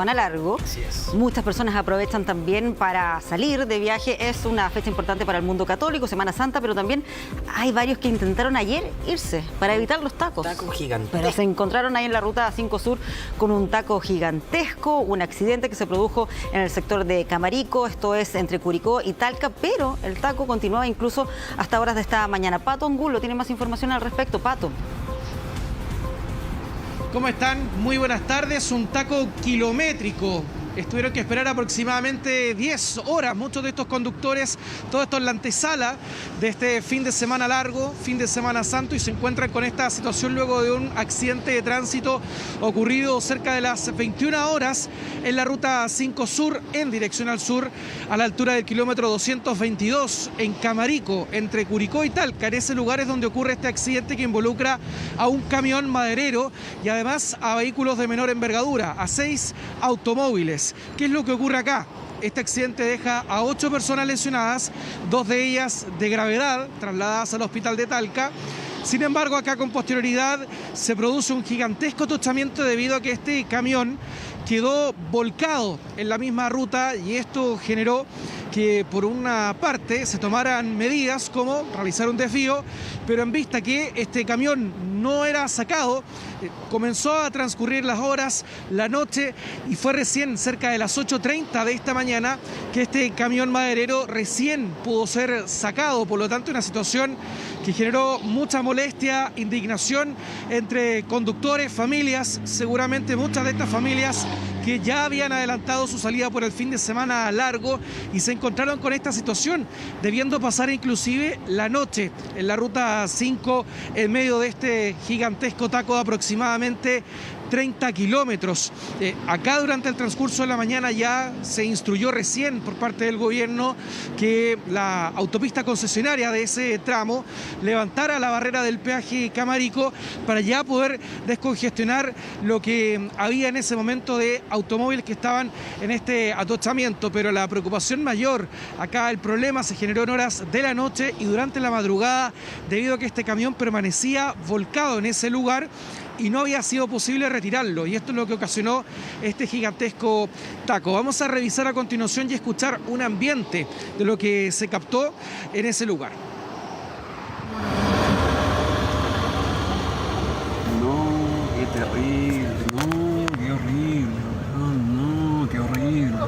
Semana largo. Así es. Muchas personas aprovechan también para salir de viaje. Es una fecha importante para el mundo católico, Semana Santa, pero también hay varios que intentaron ayer irse para evitar los tacos. Taco gigante. Pero se encontraron ahí en la ruta 5 Sur con un taco gigantesco, un accidente que se produjo en el sector de Camarico, esto es entre Curicó y Talca, pero el taco continuaba incluso hasta horas de esta mañana. Pato Angulo tiene más información al respecto. Pato. ¿Cómo están? Muy buenas tardes. Un taco kilométrico. Estuvieron que esperar aproximadamente 10 horas, muchos de estos conductores, todo esto en la antesala de este fin de semana largo, fin de semana santo, y se encuentran con esta situación luego de un accidente de tránsito ocurrido cerca de las 21 horas en la ruta 5 Sur, en dirección al sur, a la altura del kilómetro 222, en Camarico, entre Curicó y Talca. En ese lugar es donde ocurre este accidente que involucra a un camión maderero y además a vehículos de menor envergadura, a 6 automóviles. ¿Qué es lo que ocurre acá? Este accidente deja a 8 personas lesionadas, 2 de ellas de gravedad, trasladadas al hospital de Talca. Sin embargo, acá con posterioridad se produce un gigantesco tochamiento debido a que este camión quedó volcado en la misma ruta, y esto generó que por una parte se tomaran medidas como realizar un desvío, pero en vista que este camión no era sacado, comenzó a transcurrir las horas, la noche, y fue recién cerca de las 8:30 de esta mañana que este camión maderero recién pudo ser sacado. Por lo tanto, una situación que generó mucha molestia, indignación entre conductores, familias, seguramente muchas de estas familias que ya habían adelantado su salida por el fin de semana largo y se encontraron con esta situación, debiendo pasar inclusive la noche en la ruta 5 en medio de este gigantesco taco de aproximadamente 30 kilómetros. Acá durante el transcurso de la mañana ya se instruyó recién por parte del gobierno que la autopista concesionaria de ese tramo levantara la barrera del peaje Camarico para ya poder descongestionar lo que había en ese momento de automóviles que estaban en este atochamiento. Pero la preocupación mayor, acá el problema se generó en horas de la noche y durante la madrugada, debido a que este camión permanecía volcado en ese lugar y no había sido posible retirarlo, y esto es lo que ocasionó este gigantesco taco. Vamos a revisar a continuación y escuchar un ambiente de lo que se captó en ese lugar. No, qué terrible, no, qué horrible, no, qué horrible.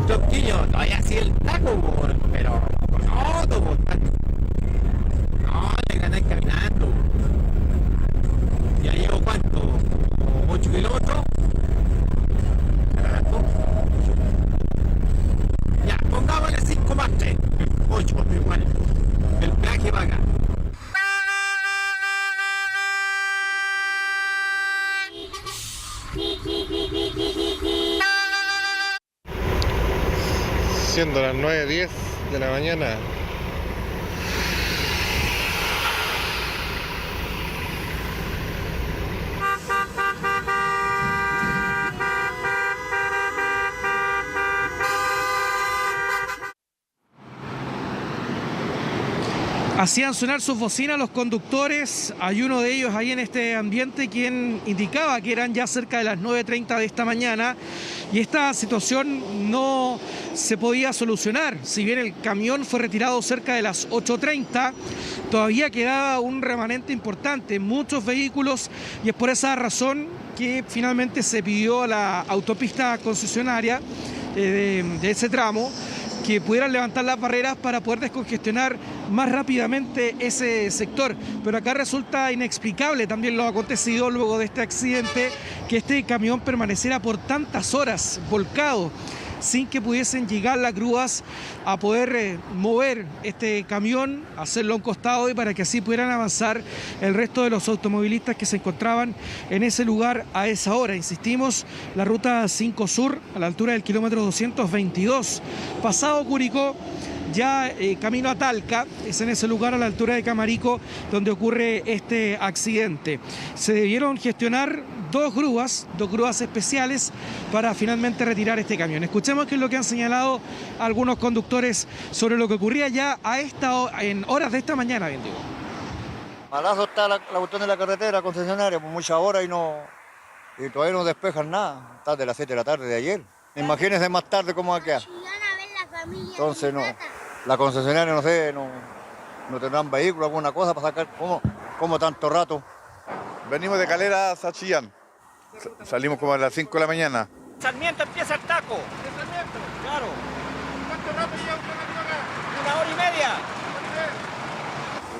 Chosquillo, todavía así el taco, pero no, no, le gané caminando. Ya llevo cuánto, 8 kilómetros. Ya, pongámosle 5 más 3, 8 igual. El peaje va acá. Siendo las 9:10 de la mañana. Hacían sonar sus bocinas los conductores. Hay uno de ellos ahí en este ambiente quien indicaba que eran ya cerca de las 9:30 de esta mañana y esta situación no se podía solucionar. Si bien el camión fue retirado cerca de las 8:30, todavía quedaba un remanente importante, muchos vehículos, y es por esa razón que finalmente se pidió a la autopista concesionaria de ese tramo que pudieran levantar las barreras para poder descongestionar más rápidamente ese sector. Pero acá resulta inexplicable también lo acontecido luego de este accidente, que este camión permaneciera por tantas horas volcado, sin que pudiesen llegar las grúas a poder mover este camión, hacerlo a un costado, y para que así pudieran avanzar el resto de los automovilistas que se encontraban en ese lugar a esa hora. Insistimos, la ruta 5 Sur, a la altura del kilómetro 222, pasado Curicó, ya camino a Talca, es en ese lugar a la altura de Camarico donde ocurre este accidente. Se debieron gestionar dos grúas especiales para finalmente retirar este camión. Escuchemos qué es lo que han señalado algunos conductores sobre lo que ocurría ya en horas de esta mañana, bien digo. Malazo está la cuestión de la carretera concesionaria por muchas horas y todavía no despejan nada. Está de las 7 de la tarde de ayer. Imagínense más tarde cómo va a quedar. Entonces no, la concesionaria no sé, no tendrán vehículo, alguna cosa para sacar, ¿cómo tanto rato? Venimos de Calera a Chillán. Salimos como a las 5 de la mañana. Sarmiento empieza el taco. ¿De Sarmiento? Claro. ¿Cuánto rato lleva usted acá? 1 hora y media.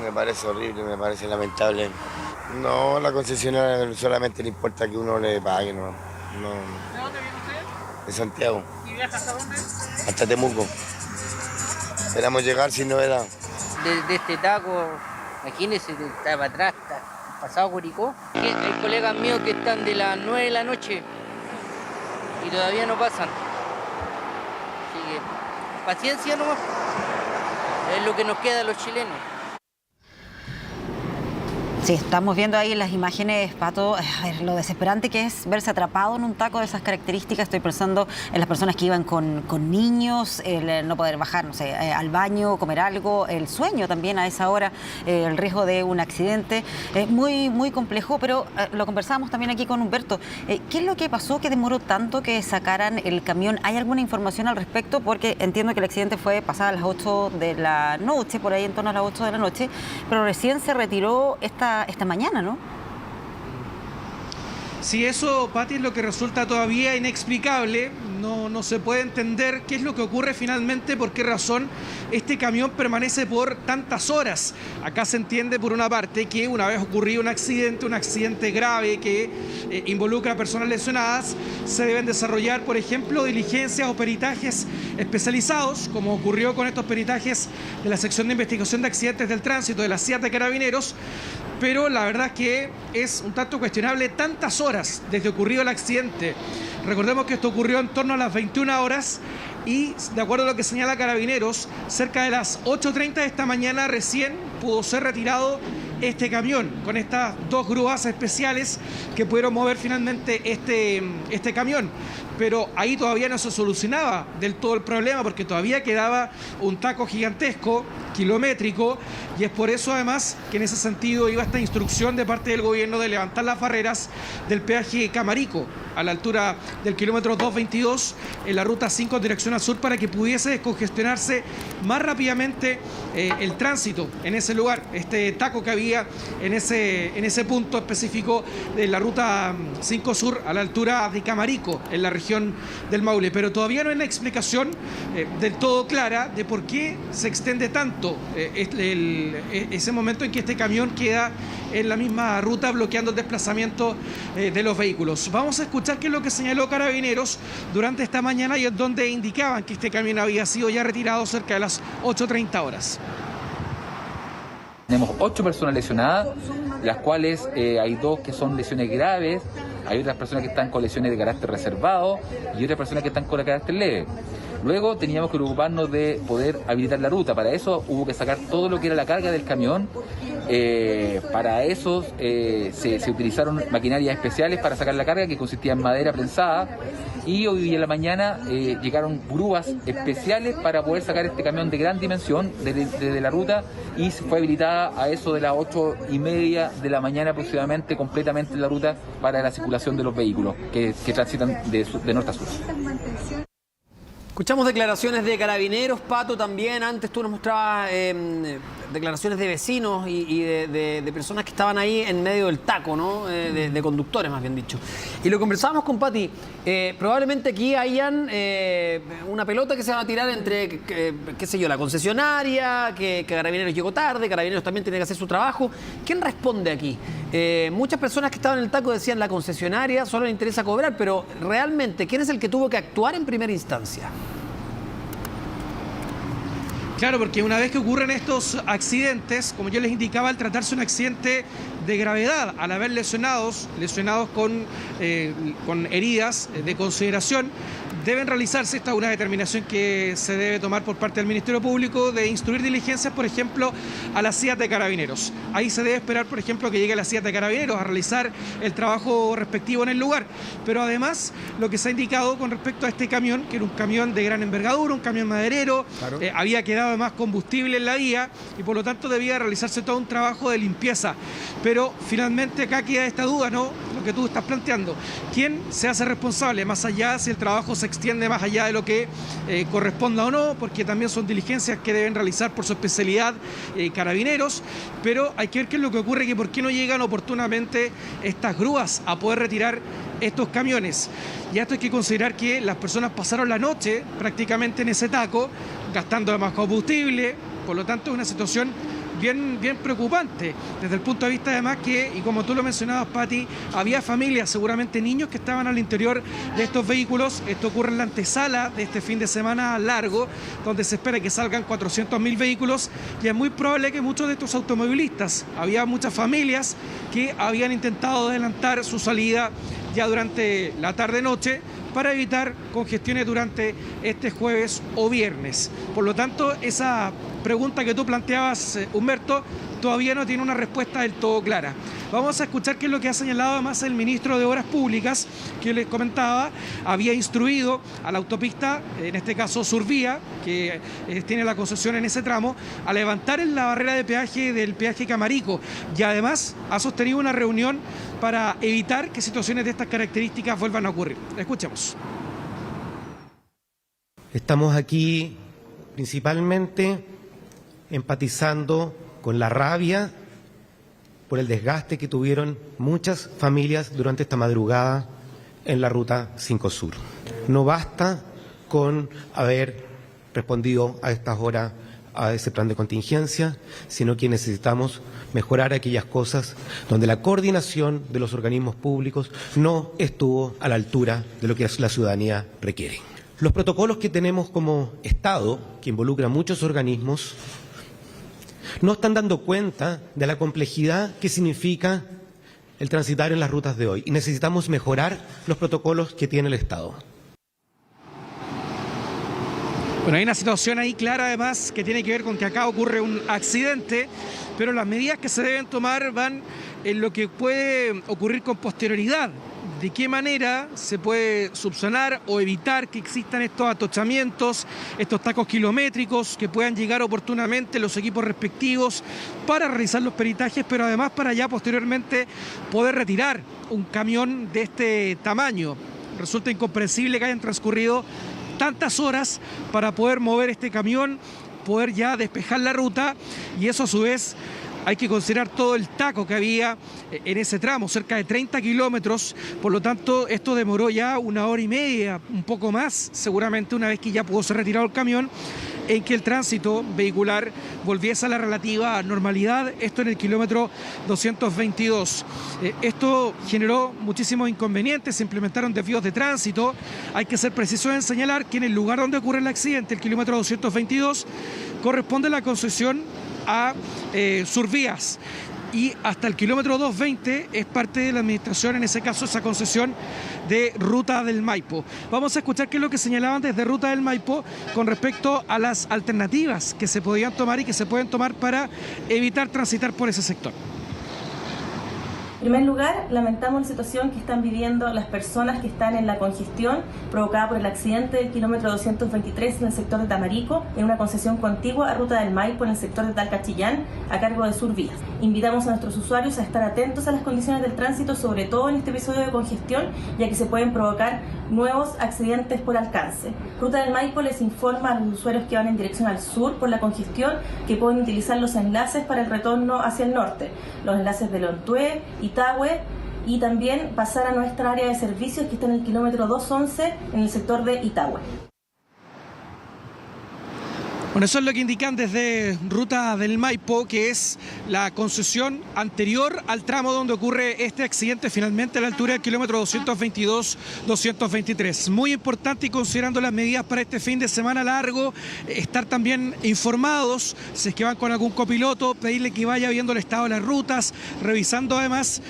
Me parece horrible, me parece lamentable. No, la concesionaria solamente le importa que uno le pague, no. ¿De dónde viene usted? De Santiago. ¿Y viaja hasta dónde? Hasta Temuco. Esperamos llegar sin novedad. De este taco, imagínese, está para atrás, está pasado Curicó. Hay colegas míos que están de las 9 de la noche y todavía no pasan. Así que paciencia nomás, es lo que nos queda a los chilenos. Sí, estamos viendo ahí en las imágenes, Pato, a ver, lo desesperante que es verse atrapado en un taco de esas características. Estoy pensando en las personas que iban con niños, el no poder bajar, no sé, al baño, comer algo, el sueño también a esa hora, el riesgo de un accidente. Muy, muy complejo, pero lo conversábamos también aquí con Humberto. ¿Qué es lo que pasó que demoró tanto que sacaran el camión? ¿Hay alguna información al respecto? Porque entiendo que el accidente fue pasada a las 8 de la noche, por ahí en torno a las 8 de la noche, pero recién se retiró esta mañana, ¿no? Si eso, Pati, es lo que resulta todavía inexplicable, no se puede entender qué es lo que ocurre finalmente, por qué razón este camión permanece por tantas horas. Acá se entiende, por una parte, que una vez ocurrido un accidente grave que involucra a personas lesionadas, se deben desarrollar, por ejemplo, diligencias o peritajes especializados, como ocurrió con estos peritajes de la Sección de Investigación de Accidentes del Tránsito de la CIA de Carabineros. Pero la verdad es que es un tanto cuestionable tantas horas desde ocurrido el accidente. Recordemos que esto ocurrió en torno a las 21 horas y, de acuerdo a lo que señala Carabineros, cerca de las 8:30 de esta mañana recién pudo ser retirado este camión con estas 2 grúas especiales que pudieron mover finalmente este camión. Pero ahí todavía no se solucionaba del todo el problema, porque todavía quedaba un taco gigantesco, kilométrico, y es por eso además que en ese sentido iba esta instrucción de parte del gobierno de levantar las barreras del peaje Camarico a la altura del kilómetro 222 en la ruta 5 en dirección al sur, para que pudiese descongestionarse más rápidamente el tránsito en ese lugar. Este taco que había en ese punto específico de la ruta 5 sur a la altura de Camarico, en la región del Maule. Pero todavía no hay una explicación del todo clara de por qué se extiende tanto ese momento en que este camión queda en la misma ruta bloqueando el desplazamiento de los vehículos. Vamos a escuchar qué es lo que señaló Carabineros durante esta mañana, y es donde indicaban que este camión había sido ya retirado cerca de las 8:30 horas. Tenemos 8 personas lesionadas, las cuales hay 2 que son lesiones graves, hay otras personas que están con lesiones de carácter reservado y otras personas que están con carácter leve. Luego teníamos que preocuparnos de poder habilitar la ruta. Para eso hubo que sacar todo lo que era la carga del camión. Para eso se utilizaron maquinarias especiales para sacar la carga, que consistía en madera prensada. Y hoy en la mañana llegaron grúas especiales para poder sacar este camión de gran dimensión desde la ruta, y se fue habilitada a eso de las 8:30 de la mañana aproximadamente completamente la ruta para la circulación de los vehículos que transitan de norte a sur. Escuchamos declaraciones de Carabineros, Pato, también. Antes tú nos mostrabas declaraciones de vecinos y de personas que estaban ahí en medio del taco, ¿no? De conductores, más bien dicho. Y lo conversábamos con Pati. Probablemente aquí hayan una pelota que se va a tirar entre, qué sé yo, la concesionaria, que Carabineros llegó tarde, Carabineros también tiene que hacer su trabajo. ¿Quién responde aquí? Muchas personas que estaban en el taco decían la concesionaria solo le interesa cobrar, pero realmente, ¿quién es el que tuvo que actuar en primera instancia? Claro, porque una vez que ocurren estos accidentes, como yo les indicaba, al tratarse de un accidente de gravedad, al haber lesionados con heridas de consideración, deben realizarse. Esta es una determinación que se debe tomar por parte del Ministerio Público de instruir diligencias, por ejemplo, a las CIAT de Carabineros. Ahí se debe esperar, por ejemplo, que llegue la CIAT de Carabineros a realizar el trabajo respectivo en el lugar. Pero además, lo que se ha indicado con respecto a este camión, que era un camión de gran envergadura, un camión maderero, claro, había quedado además combustible en la vía y por lo tanto debía realizarse todo un trabajo de limpieza. Pero finalmente acá queda esta duda, ¿no? Lo que tú estás planteando. ¿Quién se hace responsable? Más allá si el trabajo se extiende más allá de lo que corresponda o no, porque también son diligencias que deben realizar por su especialidad Carabineros, pero hay que ver qué es lo que ocurre, que por qué no llegan oportunamente estas grúas a poder retirar estos camiones. Y esto hay que considerar que las personas pasaron la noche prácticamente en ese taco, gastando más combustible, por lo tanto es una situación bien preocupante desde el punto de vista además que, y como tú lo mencionabas, Pati, había familias, seguramente niños que estaban al interior de estos vehículos. Esto ocurre en la antesala de este fin de semana largo, donde se espera que salgan 400.000 vehículos y es muy probable que muchos de estos automovilistas, había muchas familias que habían intentado adelantar su salida ya durante la tarde-noche para evitar congestiones durante este jueves o viernes. Por lo tanto, esa pregunta que tú planteabas, Humberto, todavía no tiene una respuesta del todo clara. Vamos a escuchar qué es lo que ha señalado además el ministro de Obras Públicas, que les comentaba, había instruido a la autopista, en este caso Survía, que tiene la concesión en ese tramo, a levantar en la barrera de peaje del peaje Camarico, y además ha sostenido una reunión para evitar que situaciones de estas características vuelvan a ocurrir. Escuchemos. Estamos aquí principalmente empatizando con la rabia por el desgaste que tuvieron muchas familias durante esta madrugada en la Ruta 5 Sur. No basta con haber respondido a estas horas a ese plan de contingencia, sino que necesitamos mejorar aquellas cosas donde la coordinación de los organismos públicos no estuvo a la altura de lo que la ciudadanía requiere. Los protocolos que tenemos como Estado, que involucran muchos organismos, no están dando cuenta de la complejidad que significa el transitar en las rutas de hoy y necesitamos mejorar los protocolos que tiene el Estado. Bueno, hay una situación ahí clara además que tiene que ver con que acá ocurre un accidente, pero las medidas que se deben tomar van en lo que puede ocurrir con posterioridad. ¿De qué manera se puede subsanar o evitar que existan estos atochamientos, estos tacos kilométricos, que puedan llegar oportunamente los equipos respectivos para realizar los peritajes, pero además para ya posteriormente poder retirar un camión de este tamaño? Resulta incomprensible que hayan transcurrido tantas horas para poder mover este camión, poder ya despejar la ruta, y eso a su vez hay que considerar todo el taco que había en ese tramo, cerca de 30 kilómetros, por lo tanto esto demoró ya 1 hora y media, un poco más, seguramente una vez que ya pudo ser retirado el camión, en que el tránsito vehicular volviese a la relativa normalidad, esto en el kilómetro 222. Esto generó muchísimos inconvenientes, se implementaron desvíos de tránsito. Hay que ser precisos en señalar que en el lugar donde ocurre el accidente, el kilómetro 222, corresponde la concesión a Survías, y hasta el kilómetro 220 es parte de la administración, en ese caso esa concesión de Ruta del Maipo. Vamos a escuchar qué es lo que señalaban desde Ruta del Maipo con respecto a las alternativas que se podían tomar y que se pueden tomar para evitar transitar por ese sector. En primer lugar, lamentamos la situación que están viviendo las personas que están en la congestión provocada por el accidente del kilómetro 223 en el sector de Tamarico, en una concesión contigua a Ruta del Maipo en el sector de Talca-Chillán, a cargo de Survías. Invitamos a nuestros usuarios a estar atentos a las condiciones del tránsito, sobre todo en este episodio de congestión, ya que se pueden provocar nuevos accidentes por alcance. Ruta del Maipo les informa a los usuarios que van en dirección al sur por la congestión que pueden utilizar los enlaces para el retorno hacia el norte, los enlaces de Lontué, Itahue, y también pasar a nuestra área de servicios que está en el kilómetro 211 en el sector de Itahue. Bueno, eso es lo que indican desde Ruta del Maipo, que es la concesión anterior al tramo donde ocurre este accidente, finalmente a la altura del kilómetro 222-223. Muy importante, y considerando las medidas para este fin de semana largo, estar también informados, si es que van con algún copiloto, pedirle que vaya viendo el estado de las rutas, revisando además,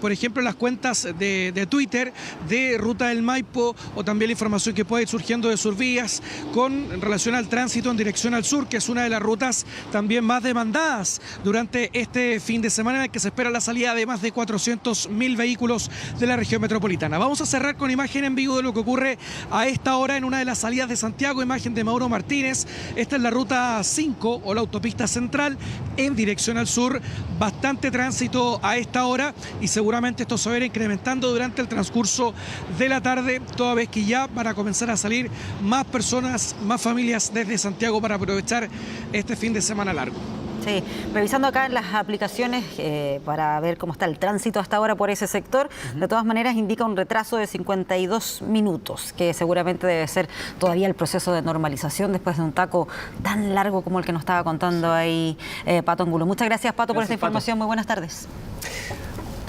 por ejemplo, las cuentas de Twitter de Ruta del Maipo, o también la información que puede ir surgiendo de sus vías en relación al tránsito en dirección al sur, que es una de las rutas también más demandadas durante este fin de semana, en el que se espera la salida de más de 400.000 vehículos de la región metropolitana. Vamos a cerrar con imagen en vivo de lo que ocurre a esta hora en una de las salidas de Santiago, imagen de Mauro Martínez. Esta es la ruta 5 o la autopista central en dirección al sur, bastante tránsito a esta hora, y seguramente esto se va a ir incrementando durante el transcurso de la tarde, toda vez que ya van a comenzar a salir más personas, más familias desde Santiago para aprovechar este fin de semana largo. Sí, revisando acá en las aplicaciones para ver cómo está el tránsito hasta ahora por ese sector, de todas maneras indica un retraso de 52 minutos, que seguramente debe ser todavía el proceso de normalización después de un taco tan largo como el que nos estaba contando ahí Pato Angulo. Muchas gracias, Pato, por esta información. Muy buenas tardes.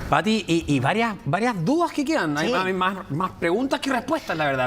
Pati, y varias dudas que quedan. Sí. Hay más preguntas que respuestas, la verdad.